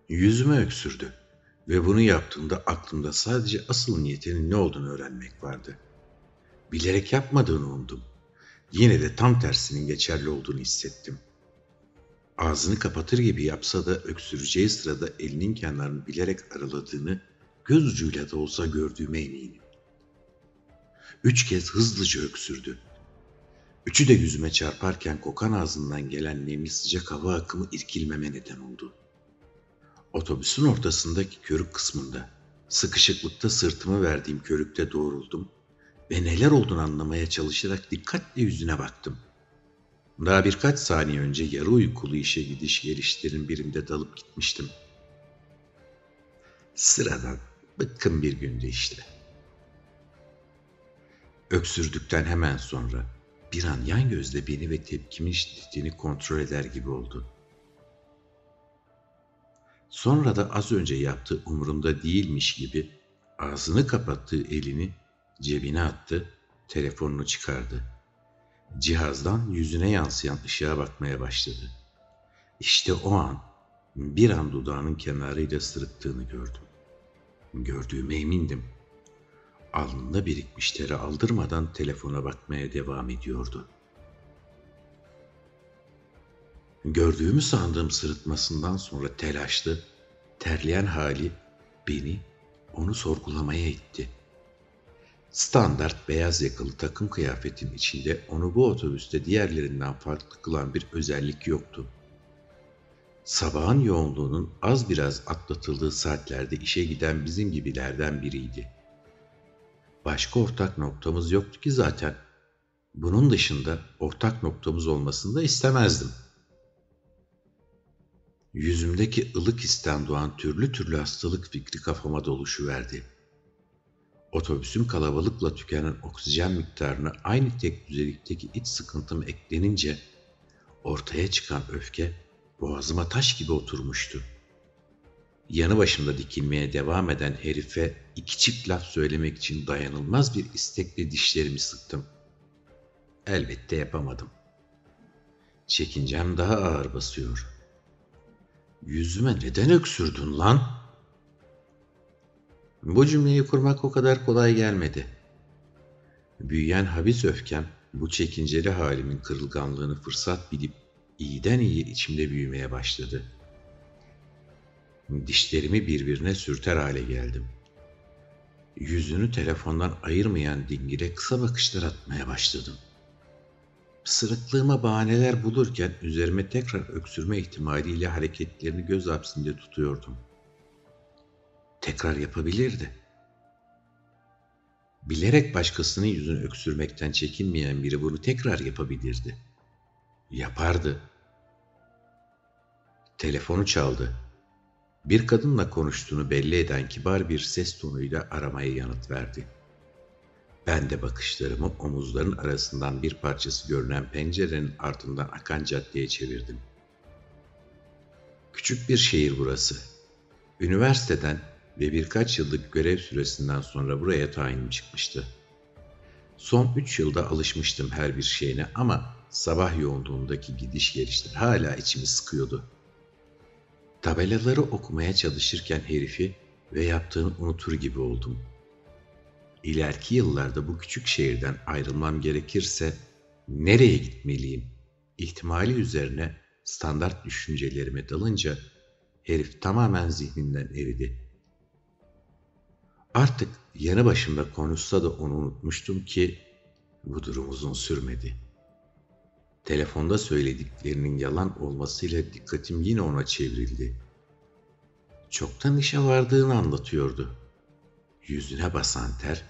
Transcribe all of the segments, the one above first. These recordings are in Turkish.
Yüzüme öksürdü ve bunu yaptığında aklımda sadece asıl niyetinin ne olduğunu öğrenmek vardı. Bilerek yapmadığını umdum. Yine de tam tersinin geçerli olduğunu hissettim. Ağzını kapatır gibi yapsa da öksüreceği sırada elinin kenarını bilerek araladığını göz ucuyla da olsa gördüğüme eminim. 3 kez hızlıca öksürdü. Üçü de yüzüme çarparken kokan ağzından gelen nemli sıcak hava akımı irkilmeme neden oldu. Otobüsün ortasındaki körük kısmında, sıkışıklıkta sırtımı verdiğim körükte doğruldum ve neler olduğunu anlamaya çalışarak dikkatle yüzüne baktım. Daha birkaç saniye önce yarı uykulu işe gidiş gelişlerin birinde dalıp gitmiştim. Sıradan, bıkkın bir gündü işte. Öksürdükten hemen sonra bir an yan gözle beni ve tepkimin şiddetini kontrol eder gibi oldu. Sonra da az önce yaptığı umurunda değilmiş gibi ağzını kapattığı elini cebine attı, telefonunu çıkardı. Cihazdan yüzüne yansıyan ışığa bakmaya başladı. İşte o an bir an dudağının kenarıyla sırıttığını gördüm. Gördüğüme emindim. Alnında birikmiş teri aldırmadan telefona bakmaya devam ediyordu. Gördüğümü sandığım sırıtmasından sonra telaşlı, terleyen hali beni onu sorgulamaya itti. Standart beyaz yakalı takım kıyafetin içinde onu bu otobüste diğerlerinden farklı kılan bir özellik yoktu. Sabahın yoğunluğunun az biraz atlatıldığı saatlerde işe giden bizim gibilerden biriydi. Başka ortak noktamız yoktu ki zaten. Bunun dışında ortak noktamız olmasını da istemezdim. Yüzümdeki ılık histen doğan türlü türlü hastalık fikri kafama doluşuverdi. Otobüsün kalabalıkla tükenen oksijen miktarına aynı tek düzelikteki iç sıkıntım eklenince ortaya çıkan öfke boğazıma taş gibi oturmuştu. Yanı başımda dikilmeye devam eden herife 2 çift laf söylemek için dayanılmaz bir istekle dişlerimi sıktım. Elbette yapamadım. Çekincem daha ağır basıyor. Yüzüme neden öksürdün lan? Bu cümleyi kurmak o kadar kolay gelmedi. Büyüyen habis öfkem bu çekinceli halimin kırılganlığını fırsat bilip iyiden iyi içimde büyümeye başladı. Dişlerimi birbirine sürter hale geldim. Yüzünü telefondan ayırmayan dingile kısa bakışlar atmaya başladım. Sırıklığıma bahaneler bulurken üzerime tekrar öksürme ihtimaliyle hareketlerini göz hapsinde tutuyordum. Tekrar yapabilirdi. Bilerek başkasının yüzünü öksürmekten çekinmeyen biri bunu tekrar yapabilirdi. Yapardı. Telefonu çaldı. Bir kadınla konuştuğunu belli eden kibar bir ses tonuyla aramaya yanıt verdi. Ben de bakışlarımı omuzların arasından bir parçası görünen pencerenin ardından akan caddeye çevirdim. Küçük bir şehir burası. Üniversiteden ve birkaç yıllık görev süresinden sonra buraya tayinim çıkmıştı. Son 3 yılda alışmıştım her bir şeyine ama sabah yoğunluğundaki gidiş gelişler hala içimi sıkıyordu. Tabelaları okumaya çalışırken herifi ve yaptığını unutur gibi oldum. İleriki yıllarda bu küçük şehirden ayrılmam gerekirse nereye gitmeliyim? İhtimali üzerine standart düşüncelerime dalınca herif tamamen zihnimden eridi. Artık yanı başımda konuşsa da onu unutmuştum ki bu durum uzun sürmedi. Telefonda söylediklerinin yalan olmasıyla dikkatim yine ona çevrildi. Çoktan işe vardığını anlatıyordu. Yüzüne basan ter,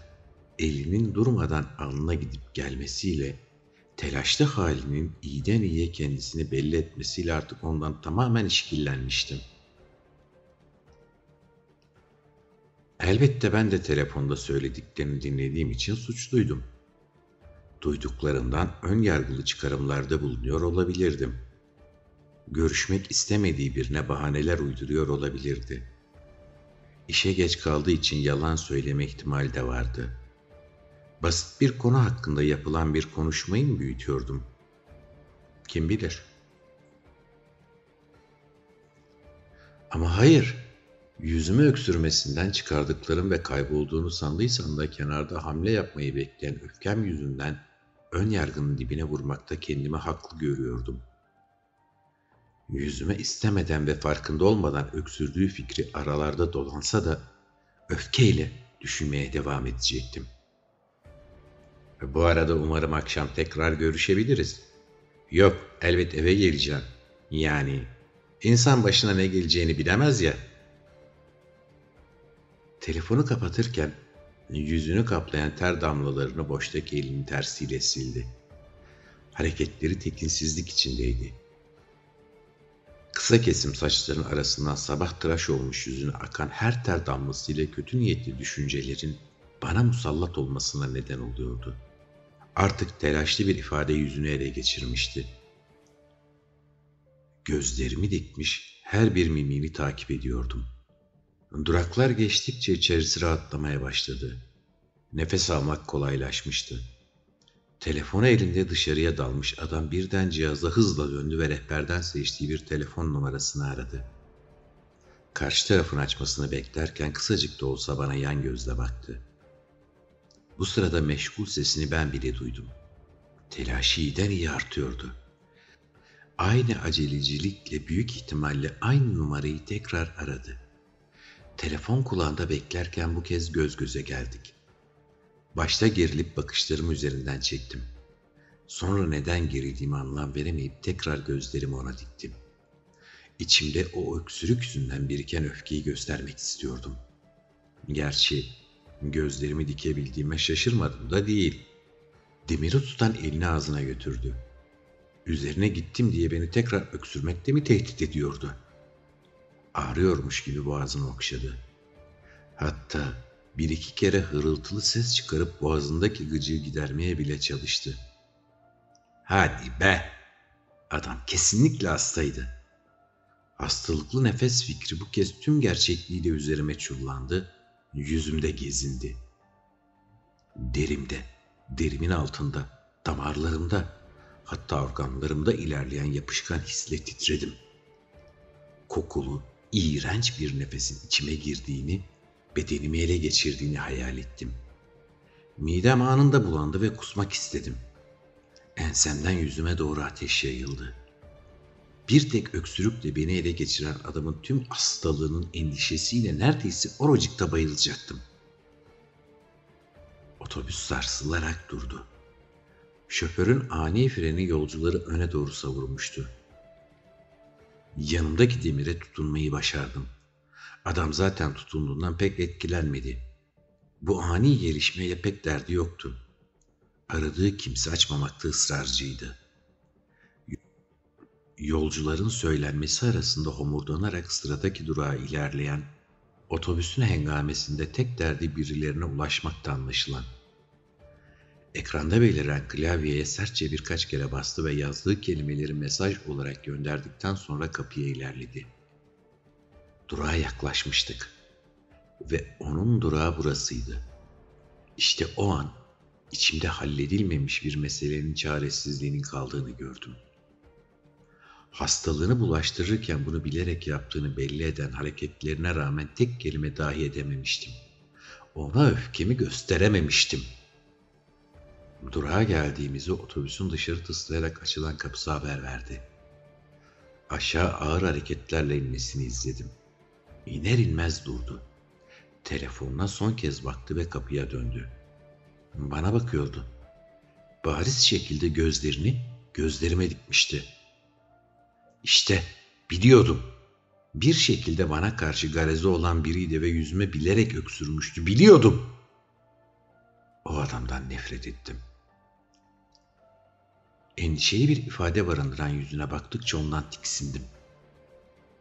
elinin durmadan alnına gidip gelmesiyle, telaşlı halinin iyiden iyiye kendisini belli etmesiyle artık ondan tamamen işkillenmiştim. Elbette ben de telefonda söylediklerini dinlediğim için suçluydum. Duyduklarımdan ön yargılı çıkarımlarda bulunuyor olabilirdim. Görüşmek istemediği birine bahaneler uyduruyor olabilirdi. İşe geç kaldığı için yalan söyleme ihtimali de vardı. Basit bir konu hakkında yapılan bir konuşmayı mı büyütüyordum? Kim bilir? Ama hayır, yüzüme öksürmesinden çıkardıklarım ve kaybolduğunu sandıysam da kenarda hamle yapmayı bekleyen öfkem yüzünden ön yargının dibine vurmakta kendimi haklı görüyordum. Yüzüme istemeden ve farkında olmadan öksürdüğü fikri aralarda dolansa da öfkeyle düşünmeye devam edecektim. Bu arada umarım akşam tekrar görüşebiliriz. Yok, elbet eve geleceğim. Yani insan başına ne geleceğini bilemez ya. Telefonu kapatırken yüzünü kaplayan ter damlalarını boştaki elinin tersiyle sildi. Hareketleri tekinsizlik içindeydi. Kısa kesim saçların arasından sabah tıraş olmuş yüzüne akan her ter damlasıyla kötü niyetli düşüncelerin bana musallat olmasına neden oluyordu. Artık telaşlı bir ifade yüzünü ele geçirmişti. Gözlerimi dikmiş, her bir mimini takip ediyordum. Duraklar geçtikçe içerisi rahatlamaya başladı. Nefes almak kolaylaşmıştı. Telefonu elinde dışarıya dalmış adam birden cihaza hızla döndü ve rehberden seçtiği bir telefon numarasını aradı. Karşı tarafın açmasını beklerken kısacık da olsa bana yan gözle baktı. Bu sırada meşgul sesini ben bile duydum. Telaşı iyiden iyi artıyordu. Aynı acelecilikle büyük ihtimalle aynı numarayı tekrar aradı. Telefon kulağında beklerken bu kez göz göze geldik. Başta gerilip bakışlarımı üzerinden çektim. Sonra neden gerildiğimi anlam veremeyip tekrar gözlerimi ona diktim. İçimde o öksürük yüzünden biriken öfkeyi göstermek istiyordum. Gerçi gözlerimi dikebildiğime şaşırmadım da değil. Demiri tutan elini ağzına götürdü. Üzerine gittim diye beni tekrar öksürmekte mi tehdit ediyordu? Ağrıyormuş gibi boğazını okşadı. Hatta bir iki kere hırıltılı ses çıkarıp boğazındaki gıcığı gidermeye bile çalıştı. Hadi be! Adam kesinlikle hastaydı. Hastalıklı nefes fikri bu kez tüm gerçekliğiyle üzerime çullandı, yüzümde gezindi. Derimde, derimin altında, damarlarımda, hatta organlarımda ilerleyen yapışkan hisle titredim. Kokulu, iğrenç bir nefesin içime girdiğini, bedenimi ele geçirdiğini hayal ettim. Midem anında bulandı ve kusmak istedim. Ensemden yüzüme doğru ateş yayıldı. Bir tek öksürükle beni ele geçiren adamın tüm hastalığının endişesiyle neredeyse oracıkta bayılacaktım. Otobüs sarsılarak durdu. Şoförün ani freni yolcuları öne doğru savurmuştu. Yanımdaki demire tutunmayı başardım. Adam zaten tutunduğundan pek etkilenmedi. Bu ani gelişmeye pek derdi yoktu. Aradığı kimse açmamakta ısrarcıydı. Yolcuların söylenmesi arasında homurdanarak sıradaki durağa ilerleyen, otobüsün hengamesinde tek derdi birilerine ulaşmakta anlaşılan. Ekranda beliren klavyeye sertçe birkaç kere bastı ve yazdığı kelimeleri mesaj olarak gönderdikten sonra kapıya ilerledi. Durağa yaklaşmıştık ve onun durağı burasıydı. İşte o an içimde halledilmemiş bir meselenin çaresizliğinin kaldığını gördüm. Hastalığını bulaştırırken bunu bilerek yaptığını belli eden hareketlerine rağmen tek kelime dahi edememiştim. Ona öfkemi gösterememiştim. Durağa geldiğimizi otobüsün dışarı tıslayarak açılan kapısı haber verdi. Aşağı ağır hareketlerle inmesini izledim. İner inmez durdu. Telefonuna son kez baktı ve kapıya döndü. Bana bakıyordu. Bariz şekilde gözlerini gözlerime dikmişti. İşte biliyordum. Bir şekilde bana karşı garezi olan biriydi ve yüzüme bilerek öksürmüştü. Biliyordum. O adamdan nefret ettim. Endişeli bir ifade barındıran yüzüne baktıkça ondan tiksindim.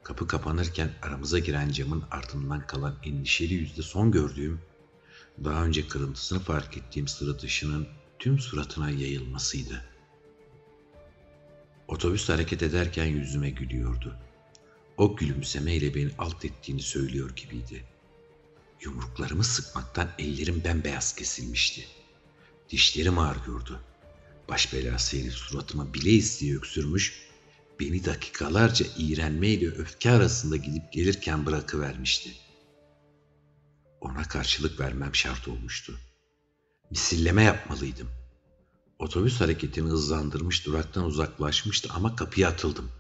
Kapı kapanırken aramıza giren camın ardından kalan endişeli yüzde son gördüğüm, daha önce kırıntısını fark ettiğim sırıtışının tüm suratına yayılmasıydı. Otobüs hareket ederken yüzüme gülüyordu. O gülümsemeyle beni alt ettiğini söylüyor gibiydi. Yumruklarımı sıkmaktan ellerim bembeyaz kesilmişti. Dişlerim ağrıyordu. Baş belası herif suratıma bile isteye öksürmüş, beni dakikalarca iğrenmeyle öfke arasında gidip gelirken bırakıvermişti. Ona karşılık vermem şart olmuştu. Misilleme yapmalıydım. Otobüs hareketini hızlandırmış, duraktan uzaklaşmıştı ama kapıya atıldım.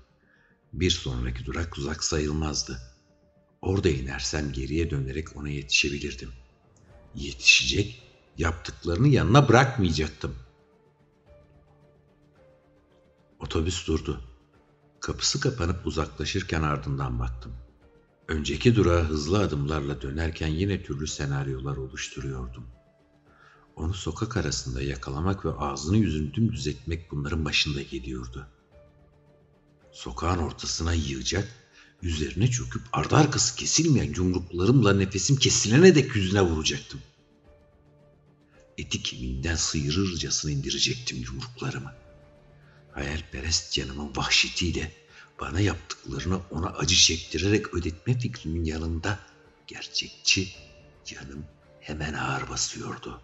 Bir sonraki durak uzak sayılmazdı. Orada inersem geriye dönerek ona yetişebilirdim. Yetişecek, yaptıklarını yanına bırakmayacaktım. Otobüs durdu. Kapısı kapanıp uzaklaşırken ardından baktım. Önceki durağa hızlı adımlarla dönerken yine türlü senaryolar oluşturuyordum. Onu sokak arasında yakalamak ve ağzını yüzünü dümdüz etmek bunların başında geliyordu. Sokağın ortasına yığacak, üzerine çöküp ardı arkası kesilmeyen yumruklarımla nefesim kesilene dek yüzüne vuracaktım. Eti kemiğinden sıyırırcasına indirecektim yumruklarımı. Hayalperest canımın vahşetiyle bana yaptıklarını ona acı çektirerek ödetme fikrimin yanında gerçekçi canım hemen ağır basıyordu.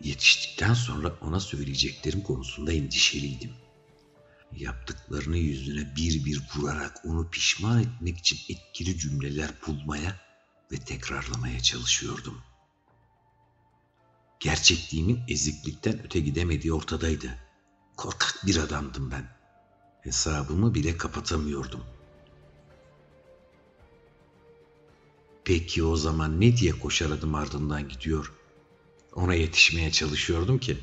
Yetiştikten sonra ona söyleyeceklerim konusunda endişeliydim. Yaptıklarını yüzüne bir bir vurarak onu pişman etmek için etkili cümleler bulmaya ve tekrarlamaya çalışıyordum. Gerçekliğimin eziklikten öte gidemediği ortadaydı. Korkak bir adamdım ben. Hesabımı bile kapatamıyordum. Peki o zaman ne diye koşar adım ardından gidiyor? Ona yetişmeye çalışıyordum ki.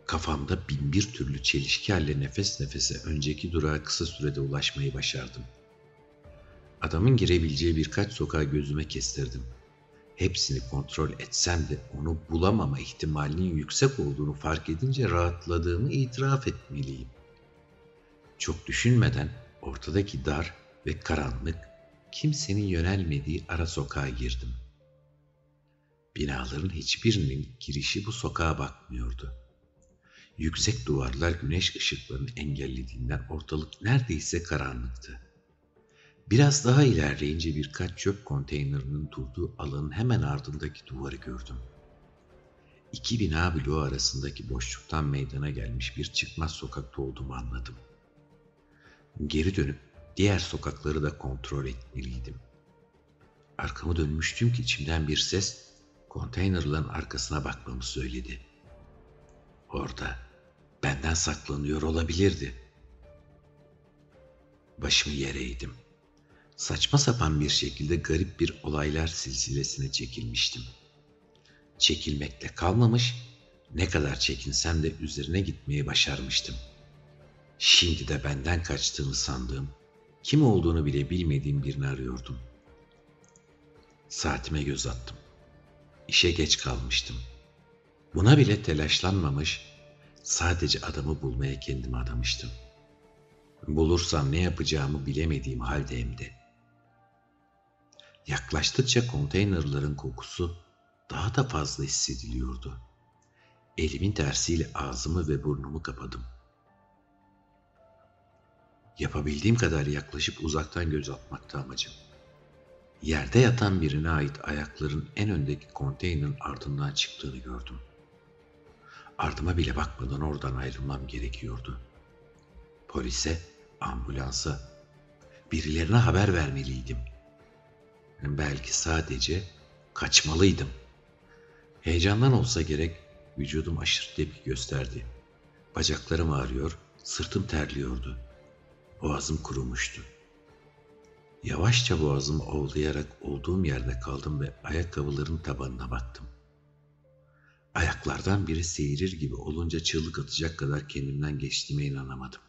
Kafamda bin bir türlü çelişki halle nefes nefese önceki durağa kısa sürede ulaşmayı başardım. Adamın girebileceği birkaç sokağı gözüme kestirdim. Hepsini kontrol etsem de onu bulamama ihtimalinin yüksek olduğunu fark edince rahatladığımı itiraf etmeliyim. Çok düşünmeden ortadaki dar ve karanlık, kimsenin yönelmediği ara sokağa girdim. Binaların hiçbirinin girişi bu sokağa bakmıyordu. Yüksek duvarlar güneş ışıklarını engellediğinden ortalık neredeyse karanlıktı. Biraz daha ilerleyince birkaç çöp konteynerinin durduğu alanın hemen ardındaki duvarı gördüm. İki bina bloğu arasındaki boşluktan meydana gelmiş bir çıkmaz sokakta olduğumu anladım. Geri dönüp diğer sokakları da kontrol etmeliydim. Arkamı dönmüştüm ki içimden bir ses konteynerların arkasına bakmamı söyledi. Orada benden saklanıyor olabilirdi. Başımı yere eğdim. Saçma sapan bir şekilde garip bir olaylar silsilesine çekilmiştim. Çekilmekle kalmamış, ne kadar çekinsem de üzerine gitmeyi başarmıştım. Şimdi de benden kaçtığını sandığım, kim olduğunu bile bilmediğim birini arıyordum. Saatime göz attım. İşe geç kalmıştım. Buna bile telaşlanmamış, sadece adamı bulmaya kendimi adamıştım. Bulursam ne yapacağımı bilemediğim halde hem de. Yaklaştıkça konteynerların kokusu daha da fazla hissediliyordu. Elimin tersiyle ağzımı ve burnumu kapadım. Yapabildiğim kadar yaklaşıp uzaktan göz atmakta amacım. Yerde yatan birine ait ayakların en öndeki konteynerin ardından çıktığını gördüm. Ardıma bile bakmadan oradan ayrılmam gerekiyordu. Polise, ambulansa, birilerine haber vermeliydim. Belki sadece kaçmalıydım. Heyecandan olsa gerek vücudum aşırı tepki gösterdi. Bacaklarım ağrıyor, sırtım terliyordu. Boğazım kurumuştu. Yavaşça boğazımı ovlayarak olduğum yerde kaldım ve ayakkabıların tabanına baktım. Ayaklardan biri seyirir gibi olunca çığlık atacak kadar kendimden geçtiğime inanamadım.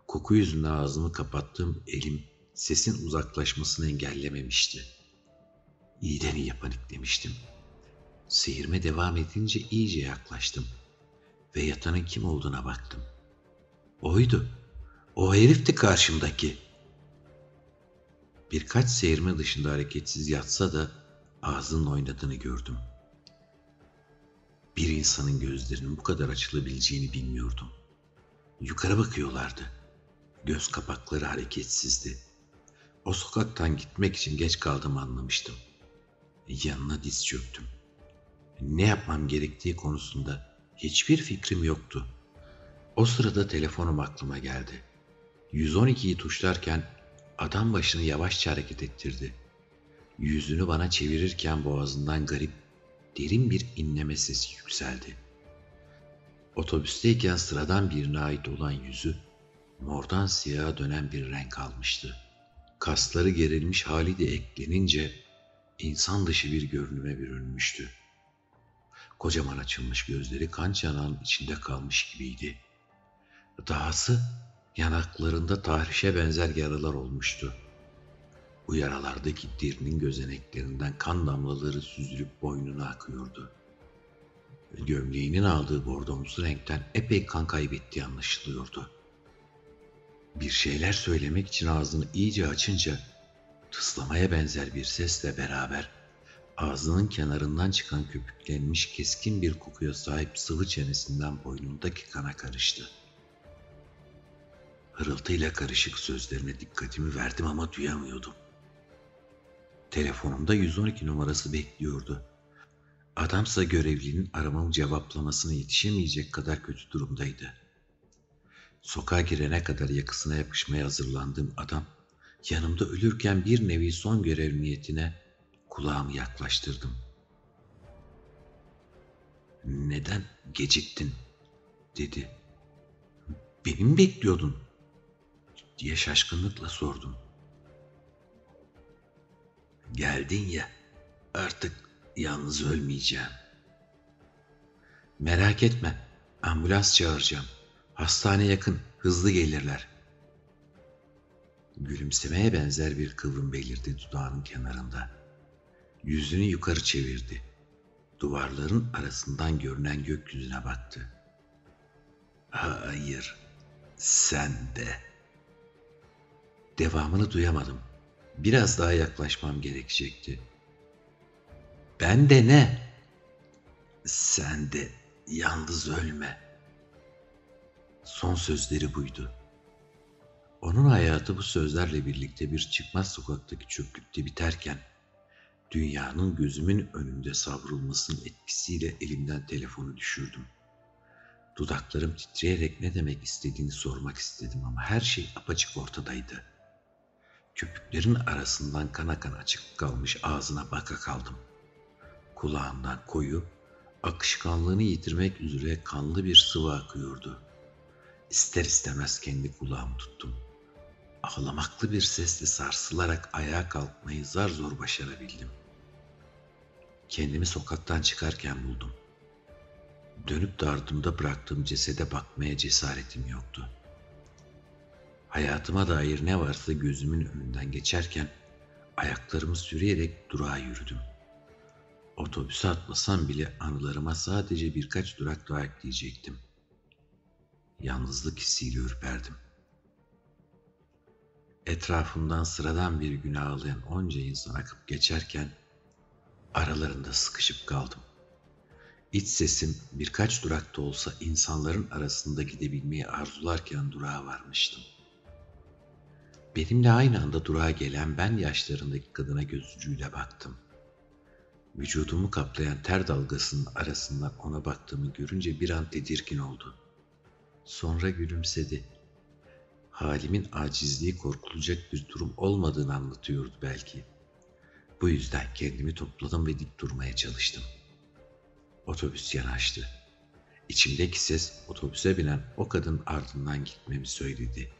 Koku yüzünden ağzımı kapattığım elim sesin uzaklaşmasını engellememişti. İyiden iyiye paniklemiştim. Seyirme devam edince iyice yaklaştım ve yatanın kim olduğuna baktım. Oydu. O herifti karşımdaki. Birkaç seyirme dışında hareketsiz yatsa da ağzının oynadığını gördüm. Bir insanın gözlerinin bu kadar açılabileceğini bilmiyordum. Yukarı bakıyorlardı. Göz kapakları hareketsizdi. O sokaktan gitmek için geç kaldığımı anlamıştım. Yanına diz çöktüm. Ne yapmam gerektiği konusunda hiçbir fikrim yoktu. O sırada telefonum aklıma geldi. 112'yi tuşlarken adam başını yavaşça hareket ettirdi. Yüzünü bana çevirirken boğazından garip, derin bir inleme sesi yükseldi. Otobüsteyken sıradan birine ait olan yüzü, mordan siyaha dönen bir renk almıştı. Kasları gerilmiş hali de eklenince insan dışı bir görünüme bürünmüştü. Kocaman açılmış gözleri kan çanağının içinde kalmış gibiydi. Dahası yanaklarında tahrişe benzer yaralar olmuştu. Bu yaralardaki derinin gözeneklerinden kan damlaları süzülüp boynuna akıyordu. Gömleğinin aldığı bordomsu renkten epey kan kaybettiği anlaşılıyordu. Bir şeyler söylemek için ağzını iyice açınca tıslamaya benzer bir sesle beraber ağzının kenarından çıkan köpüklenmiş keskin bir kokuya sahip sıvı çenesinden boynundaki kana karıştı. Hırıltıyla karışık sözlerine dikkatimi verdim ama duyamıyordum. Telefonumda 112 numarası bekliyordu. Adamsa görevlinin aramamı cevaplamasına yetişemeyecek kadar kötü durumdaydı. Sokağa girene kadar yakasına yapışmaya hazırlandığım adam, yanımda ölürken bir nevi son görev niyetine kulağımı yaklaştırdım. "Neden geciktin?" dedi. "Beni mi bekliyordun?" diye şaşkınlıkla sordum. "Geldin ya, artık yalnız ölmeyeceğim." "Merak etme, ambulans çağıracağım. Hastane yakın, hızlı gelirler." Gülümsemeye benzer bir kıvrım belirdi dudağının kenarında. Yüzünü yukarı çevirdi. Duvarların arasından görünen gökyüzüne baktı. "Hayır, sen de." Devamını duyamadım. Biraz daha yaklaşmam gerekecekti. "Ben de ne?" "Sen de yalnız ölme." Son sözleri buydu. Onun hayatı bu sözlerle birlikte bir çıkmaz sokaktaki çöplükte biterken, dünyanın gözümün önünde savrulmasının etkisiyle elimden telefonu düşürdüm. Dudaklarım titreyerek ne demek istediğini sormak istedim ama her şey apaçık ortadaydı. Köpüklerin arasından kana kana açık kalmış ağzına baka kaldım. Kulağından koyu, akışkanlığını yitirmek üzere kanlı bir sıvı akıyordu. İster istemez kendi kulağımı tuttum. Ağlamaklı bir sesle sarsılarak ayağa kalkmayı zar zor başarabildim. Kendimi sokaktan çıkarken buldum. Dönüp de ardımda bıraktığım cesede bakmaya cesaretim yoktu. Hayatıma dair ne varsa gözümün önünden geçerken ayaklarımı sürüyerek durağa yürüdüm. Otobüse atlasam bile anılarıma sadece birkaç durak daha ekleyecektim. Yalnızlık hissiyle ürperdim. Etrafımdan sıradan bir güne ağlayan onca insan akıp geçerken aralarında sıkışıp kaldım. İç sesim birkaç durakta olsa insanların arasında gidebilmeyi arzularken durağa varmıştım. Benimle aynı anda durağa gelen ben yaşlarındaki kadına göz ucuyla baktım. Vücudumu kaplayan ter dalgasının arasından ona baktığımı görünce bir an tedirgin oldu. Sonra gülümsedi. Halimin acizliği korkulacak bir durum olmadığını anlatıyordu belki. Bu yüzden kendimi topladım ve dik durmaya çalıştım. Otobüs yanaştı. İçimdeki ses otobüse binen o kadın ardından gitmemi söyledi.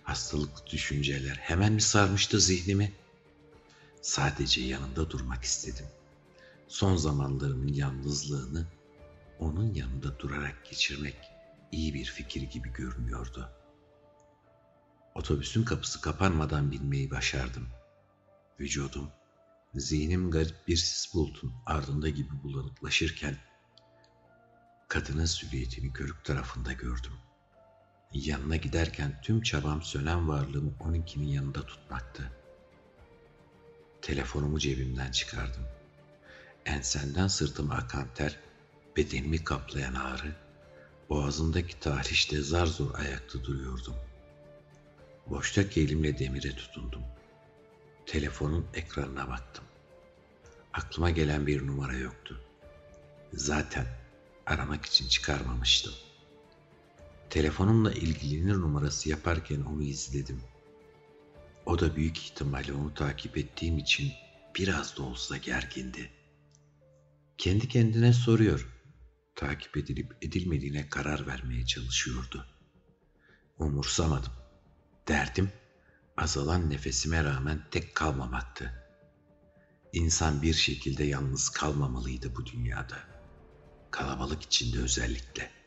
Hastalıklı düşünceler hemen mi sarmıştı zihnimi? Sadece yanında durmak istedim. Son zamanlarımın yalnızlığını onun yanında durarak geçirmek iyi bir fikir gibi görünüyordu. Otobüsün kapısı kapanmadan binmeyi başardım. Vücudum, zihnim garip bir sis bulutun ardında gibi bulanıklaşırken kadının silüetini körük tarafında gördüm. Yanına giderken tüm çabam sönen varlığımı onunkinin yanında tutmaktı. Telefonumu cebimden çıkardım. Ensenden sırtıma akan ter, bedenimi kaplayan ağrı, boğazımdaki tahrişte zar zor ayakta duruyordum. Boştaki elimle demire tutundum. Telefonun ekranına baktım. Aklıma gelen bir numara yoktu. Zaten aramak için çıkarmamıştım. Telefonumla ilgilenir numarası yaparken onu izledim. O da büyük ihtimalle onu takip ettiğim için biraz da olsa gergindi. Kendi kendine soruyor, takip edilip edilmediğine karar vermeye çalışıyordu. Umursamadım. Derdim, azalan nefesime rağmen tek kalmamaktı. İnsan bir şekilde yalnız kalmamalıydı bu dünyada. Kalabalık içinde özellikle.